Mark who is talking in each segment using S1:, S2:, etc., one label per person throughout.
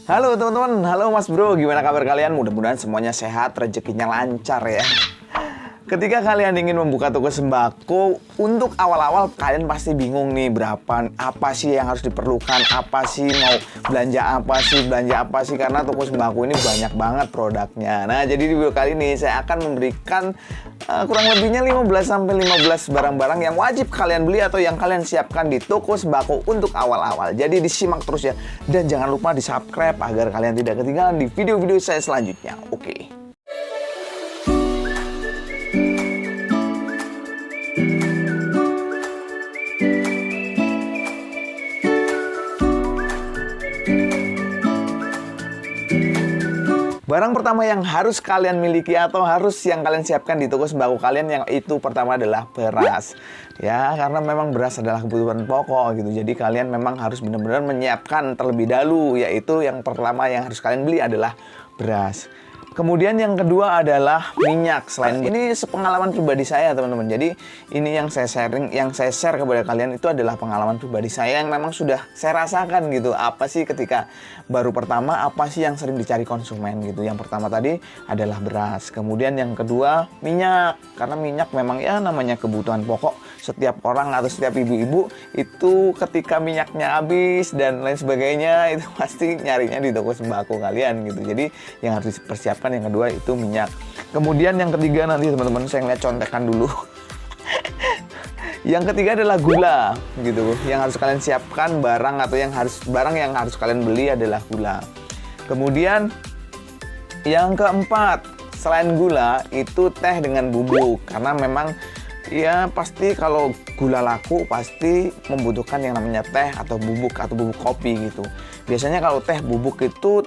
S1: Halo teman-teman, halo Mas Bro, gimana kabar kalian? Mudah-mudahan semuanya sehat, rezekinya lancar ya. Ketika kalian ingin membuka toko sembako, untuk awal-awal kalian pasti bingung nih berapa, apa sih yang harus diperlukan, apa sih mau belanja apa sih, karena toko sembako ini banyak banget produknya. Nah, jadi di video kali ini saya akan memberikan kurang lebihnya 15-15 barang-barang yang wajib kalian beli atau yang kalian siapkan di toko sembako untuk awal-awal. Jadi disimak terus ya, dan jangan lupa di subscribe agar kalian tidak ketinggalan di video-video saya selanjutnya. Oke. Barang pertama yang harus kalian miliki atau harus yang kalian siapkan di toko sembako kalian, yang itu pertama adalah beras. Ya, karena memang beras adalah kebutuhan pokok gitu. Jadi kalian memang harus benar-benar menyiapkan terlebih dahulu, yaitu yang pertama yang harus kalian beli adalah beras. Kemudian yang kedua adalah minyak. Selain ini sepengalaman pribadi saya teman-teman. Jadi ini yang saya share kepada kalian itu adalah pengalaman pribadi saya yang memang sudah saya rasakan gitu. Apa sih ketika baru pertama, apa sih yang sering dicari konsumen gitu. Yang pertama tadi adalah beras. Kemudian yang kedua minyak. Karena minyak memang ya namanya kebutuhan pokok. Setiap orang atau setiap ibu-ibu itu ketika minyaknya habis dan lain sebagainya itu pasti nyarinya di toko sembako kalian gitu. Jadi yang harus dipersiapkan yang kedua itu minyak. Kemudian yang ketiga nanti teman-teman saya ngeliat contekan dulu. Yang ketiga adalah gula gitu. Yang harus kalian siapkan barang yang harus kalian beli adalah gula. Kemudian yang keempat, selain gula itu teh dengan bubuk, karena memang ya pasti kalau gula laku pasti membutuhkan yang namanya teh atau bubuk kopi gitu. Biasanya kalau teh bubuk itu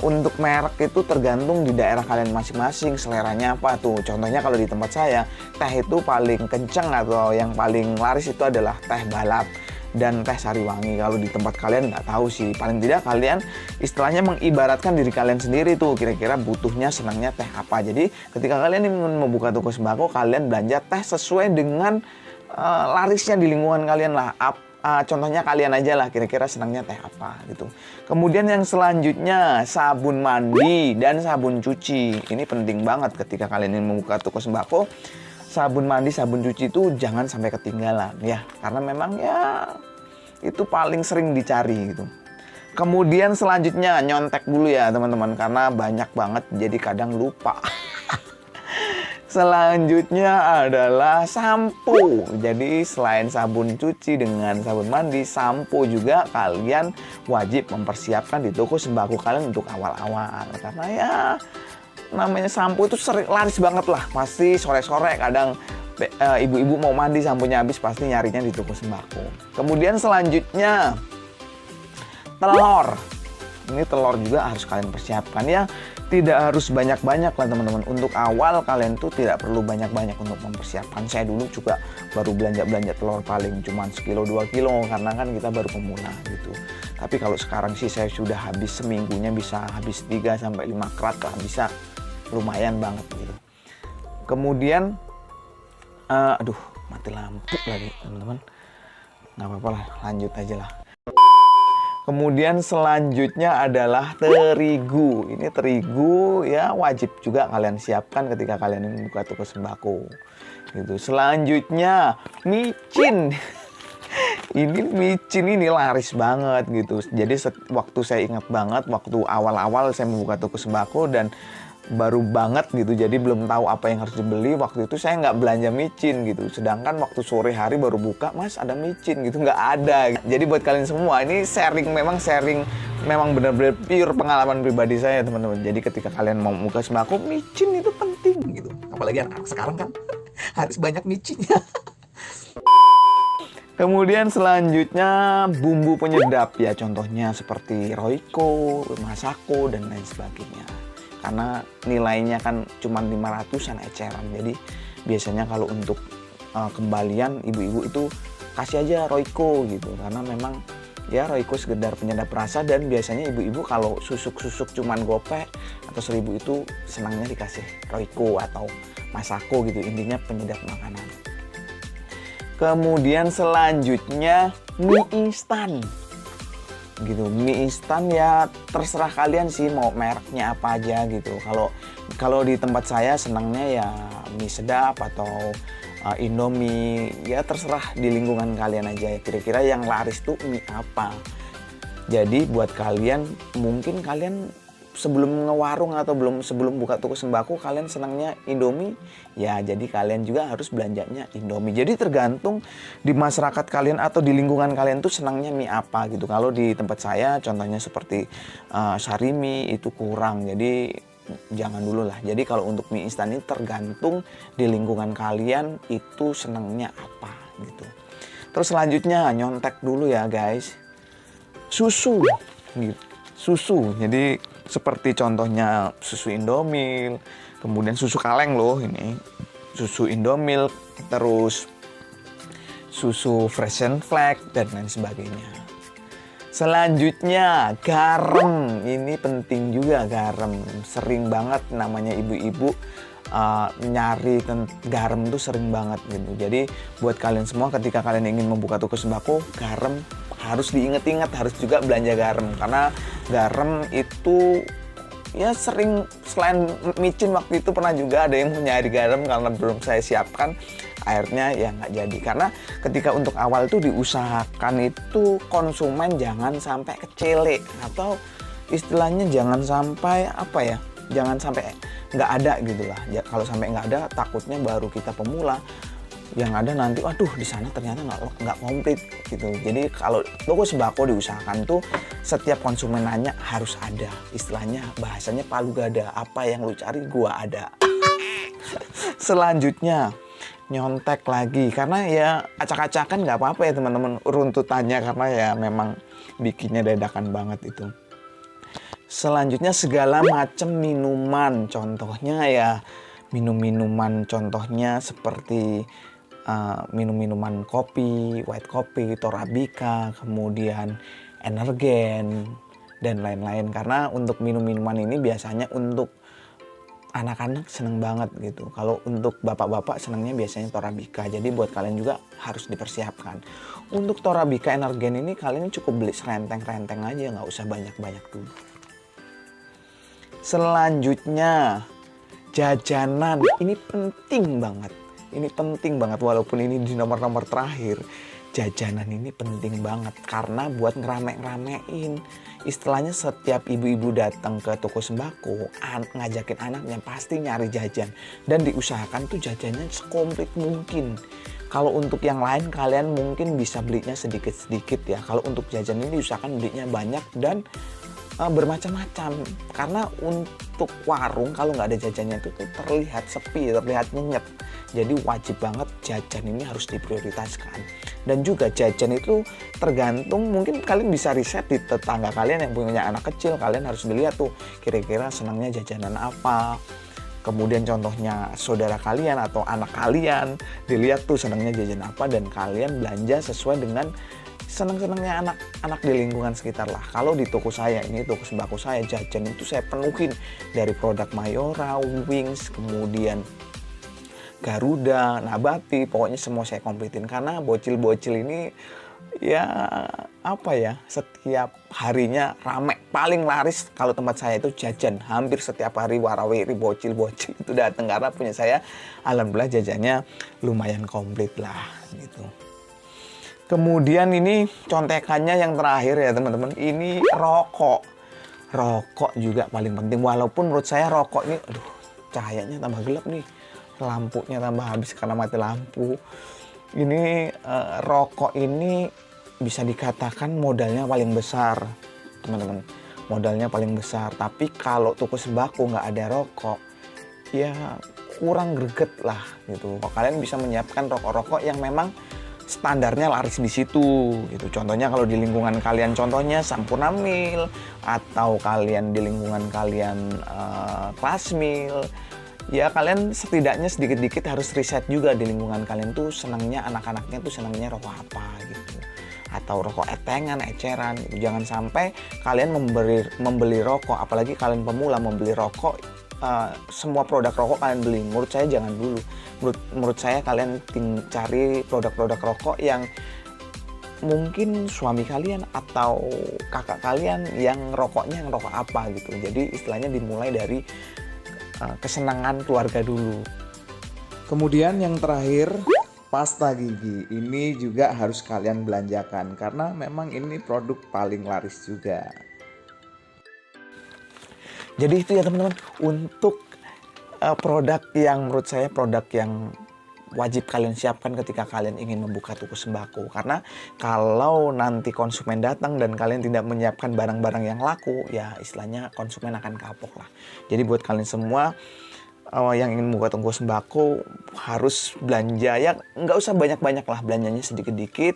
S1: untuk merek itu tergantung di daerah kalian masing-masing seleranya apa tuh. Contohnya kalau di tempat saya teh itu paling kenceng atau yang paling laris itu adalah teh balap dan teh sariwangi. Kalau di tempat kalian nggak tahu sih, paling tidak kalian istilahnya mengibaratkan diri kalian sendiri tuh kira-kira butuhnya senangnya teh apa. Jadi ketika kalian ingin membuka toko sembako, kalian belanja teh sesuai dengan larisnya di lingkungan kalian lah. Contohnya kalian aja lah kira-kira senangnya teh apa gitu. Kemudian yang selanjutnya sabun mandi dan sabun cuci. Ini penting banget ketika kalian ingin membuka toko sembako. Sabun mandi, sabun cuci itu jangan sampai ketinggalan ya, karena memang ya itu paling sering dicari gitu. Kemudian selanjutnya nyontek dulu ya teman-teman, karena banyak banget jadi kadang lupa. Selanjutnya adalah sampo. Jadi selain sabun cuci dengan sabun mandi, sampo juga kalian wajib mempersiapkan di toko sembako kalian untuk awal-awal. Karena ya namanya sampo itu sering laris banget lah. Pasti sore-sore kadang ibu-ibu mau mandi, samponya habis, pasti nyarinya di toko sembako. Kemudian selanjutnya telur. Ini telur juga harus kalian persiapkan ya. Tidak harus banyak-banyak lah teman-teman. Untuk awal kalian tuh tidak perlu banyak-banyak untuk mempersiapkan. Saya dulu juga baru belanja telur paling cuma sekilo 2 kilo karena kan kita baru pemula gitu. Tapi kalau sekarang sih saya sudah habis seminggunya bisa habis 3-5 kerat lah, bisa lumayan banget gitu. Kemudian aduh mati lampu lagi teman-teman. Nggak apa-apa lah, lanjut aja lah. Kemudian selanjutnya adalah terigu. Ini terigu ya wajib juga kalian siapkan ketika kalian ingin buka toko sembako gitu. Selanjutnya micin. Ini micin ini laris banget gitu. Jadi waktu saya ingat banget waktu awal-awal saya membuka toko sembako dan baru banget gitu, jadi belum tahu apa yang harus dibeli. Waktu itu saya nggak belanja micin gitu, sedangkan waktu sore hari baru buka, mas ada micin gitu, nggak ada. Jadi buat kalian semua ini sharing memang benar-benar pure pengalaman pribadi saya teman-teman. Jadi ketika kalian mau buka sembako, micin itu penting gitu, apalagi anak sekarang kan harus banyak micinnya. Kemudian selanjutnya bumbu penyedap ya, contohnya seperti Royco, Masako dan lain sebagainya. Karena nilainya kan cuma 500-an eceran. Jadi biasanya kalau untuk kembalian ibu-ibu itu kasih aja Royco gitu. Karena memang ya Royco sekedar penyedap rasa, dan biasanya ibu-ibu kalau susuk-susuk cuman gope atau 1000 itu senangnya dikasih Royco atau Masako gitu. Intinya penyedap makanan. Kemudian selanjutnya mie instan. gitu. Mie instan ya terserah kalian sih mau mereknya apa aja gitu. Kalau di tempat saya senangnya ya mie sedap atau Indomie, ya terserah di lingkungan kalian aja ya. Kira-kira yang laris tuh mie apa. Jadi buat kalian, mungkin kalian sebelum ngewarung atau sebelum buka toko sembako kalian senangnya Indomie, ya jadi kalian juga harus belanjanya Indomie. Jadi tergantung di masyarakat kalian atau di lingkungan kalian tuh senangnya mie apa gitu. Kalau di tempat saya contohnya seperti Sarimi itu kurang, jadi jangan dulu lah. Jadi kalau untuk mie instan ini tergantung di lingkungan kalian itu senangnya apa gitu. Terus selanjutnya nyontek dulu ya guys, susu gitu. Susu, jadi seperti contohnya susu Indomilk, kemudian susu kaleng loh ini, susu Indomilk, terus susu Fresh and Flake dan lain sebagainya. Selanjutnya garam, ini penting juga garam. Sering banget namanya ibu-ibu nyari garam tuh sering banget gitu. Jadi buat kalian semua ketika kalian ingin membuka toko sembako, garam harus diingat-ingat, harus juga belanja garam karena garam itu ya sering, selain micin waktu itu pernah juga ada yang mau nyari garam karena belum saya siapkan, akhirnya ya nggak jadi. Karena ketika untuk awal tuh diusahakan itu konsumen jangan sampai kecele atau istilahnya jangan sampai jangan sampai nggak ada gitu lah. Kalau sampai nggak ada takutnya baru kita pemula, yang ada nanti waduh di sana ternyata nggak komplit gitu. Jadi kalau toko sembako diusahakan tuh setiap konsumen nanya harus ada, istilahnya bahasanya palu gada, apa yang lu cari gua ada. Selanjutnya nyontek lagi karena ya acak-acakan nggak apa-apa ya teman-teman runtutannya karena ya memang bikinnya dadakan banget itu. Selanjutnya segala macam minuman, contohnya ya minuman contohnya seperti minum-minuman kopi, white coffee, Torabika, kemudian Energen dan lain-lain. Karena untuk minum-minuman ini biasanya untuk anak-anak seneng banget gitu. Kalau untuk bapak-bapak senangnya biasanya Torabika. Jadi buat kalian juga harus dipersiapkan. Untuk Torabika Energen ini kalian cukup beli serenteng-renteng aja, nggak usah banyak-banyak dulu. Selanjutnya jajanan, ini penting banget. Ini penting banget walaupun ini di nomor-nomor terakhir. Jajanan ini penting banget karena buat ngerame-ramein. Istilahnya setiap ibu-ibu datang ke toko sembako, ngajakin anaknya pasti nyari jajan. Dan diusahakan tuh jajannya sekomplit mungkin. Kalau untuk yang lain kalian mungkin bisa belinya sedikit-sedikit ya. Kalau untuk jajan ini diusahakan belinya banyak dan bermacam-macam. Karena untuk warung kalau nggak ada jajannya itu terlihat sepi, terlihat nyenyet. Jadi wajib banget jajan ini harus diprioritaskan. Dan juga jajan itu tergantung, mungkin kalian bisa riset di tetangga kalian yang punya anak kecil. Kalian harus dilihat tuh kira-kira senangnya jajanan apa. Kemudian contohnya saudara kalian atau anak kalian, dilihat tuh senangnya jajan apa dan kalian belanja sesuai dengan senang-senangnya anak-anak di lingkungan sekitar lah. Kalau di toko saya, ini toko sembako saya, jajan itu saya penuhin dari produk Mayora, Wings, kemudian Garuda, Nabati, pokoknya semua saya kompletin karena bocil-bocil ini ya setiap harinya rame. Paling laris kalau tempat saya itu jajan, hampir setiap hari warawiri bocil-bocil itu datang karena punya saya alhamdulillah jajannya lumayan komplit lah gitu. Kemudian ini contekannya yang terakhir ya teman-teman, ini rokok. Rokok juga paling penting walaupun menurut saya rokok ini cahayanya tambah gelap nih. Lampunya tambah habis karena mati lampu. Ini rokok ini bisa dikatakan modalnya paling besar, teman-teman. Modalnya paling besar. Tapi kalau toko sembako nggak ada rokok, ya kurang greget lah gitu. Kalian bisa menyiapkan rokok-rokok yang memang standarnya laris di situ. Gitu. Contohnya kalau di lingkungan kalian, contohnya Sampurna Mil atau kalian di lingkungan kalian Klasmil. Ya kalian setidaknya sedikit-dikit harus riset juga di lingkungan kalian tuh senangnya anak-anaknya tuh senangnya rokok apa gitu. Atau rokok etengan, eceran gitu. Jangan sampai kalian membeli rokok, apalagi kalian pemula membeli rokok, semua produk rokok kalian beli. Menurut saya jangan dulu. Menurut saya kalian cari produk-produk rokok yang mungkin suami kalian atau kakak kalian yang rokoknya yang rokok apa gitu. Jadi istilahnya dimulai dari kesenangan keluarga dulu.
S2: Kemudian yang terakhir, pasta gigi. Ini juga harus kalian belanjakan karena memang ini produk paling laris juga.
S1: Jadi itu ya teman-teman, untuk produk yang menurut saya produk yang wajib kalian siapkan ketika kalian ingin membuka toko sembako. Karena kalau nanti konsumen datang dan kalian tidak menyiapkan barang-barang yang laku, ya istilahnya konsumen akan kapok lah. Jadi buat kalian semua yang ingin membuka toko sembako harus belanja, ya nggak usah banyak-banyak lah, belanjanya sedikit-dikit,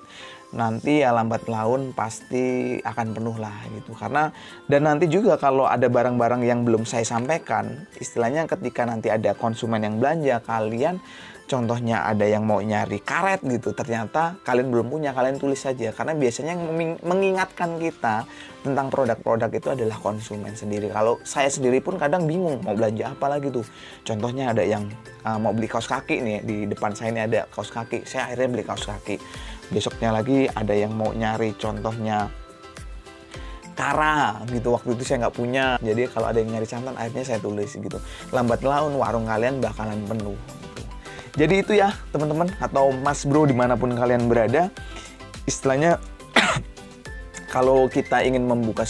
S1: nanti ya lambat laun pasti akan penuh lah gitu. Karena dan nanti juga kalau ada barang-barang yang belum saya sampaikan, istilahnya ketika nanti ada konsumen yang belanja, kalian contohnya ada yang mau nyari karet gitu, ternyata kalian belum punya, kalian tulis saja. Karena biasanya yang mengingatkan kita tentang produk-produk itu adalah konsumen sendiri. Kalau saya sendiri pun kadang bingung mau belanja apa lagi tuh. Contohnya ada yang mau beli kaos kaki nih, di depan saya ini ada kaos kaki, saya akhirnya beli kaos kaki. Besoknya lagi ada yang mau nyari contohnya Kara gitu, waktu itu saya nggak punya, jadi kalau ada yang nyari santan akhirnya saya tulis gitu. Lambat laun warung kalian bakalan penuh gitu. Jadi itu ya teman-teman atau mas bro dimanapun kalian berada, istilahnya kalau kita ingin membuka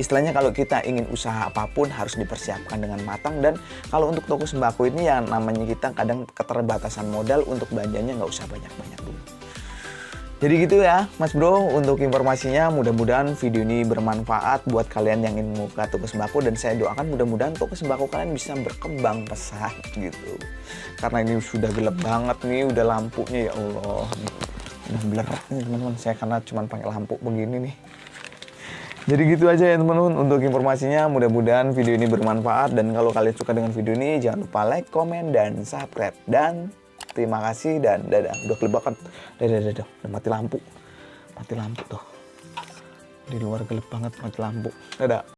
S1: istilahnya kalau kita ingin usaha apapun harus dipersiapkan dengan matang. Dan kalau untuk toko sembako ini ya namanya kita kadang keterbatasan modal, untuk belanjanya nggak usah banyak-banyak dulu. Jadi gitu ya mas bro untuk informasinya, mudah-mudahan video ini bermanfaat buat kalian yang ingin membuka toko sembako, dan saya doakan mudah-mudahan toko sembako kalian bisa berkembang pesat gitu. Karena ini sudah gelap banget nih, udah lampunya ya Allah, udah blur nih teman-teman saya karena cuma pakai lampu begini nih. Jadi gitu aja ya teman-teman untuk informasinya, mudah-mudahan video ini bermanfaat, dan kalau kalian suka dengan video ini jangan lupa like, komen, dan subscribe. Dan terima kasih dan dadah. Udah gelap banget. Dadah. Udah mati lampu. Mati lampu tuh. Di luar gelap banget, mati lampu. Dadah.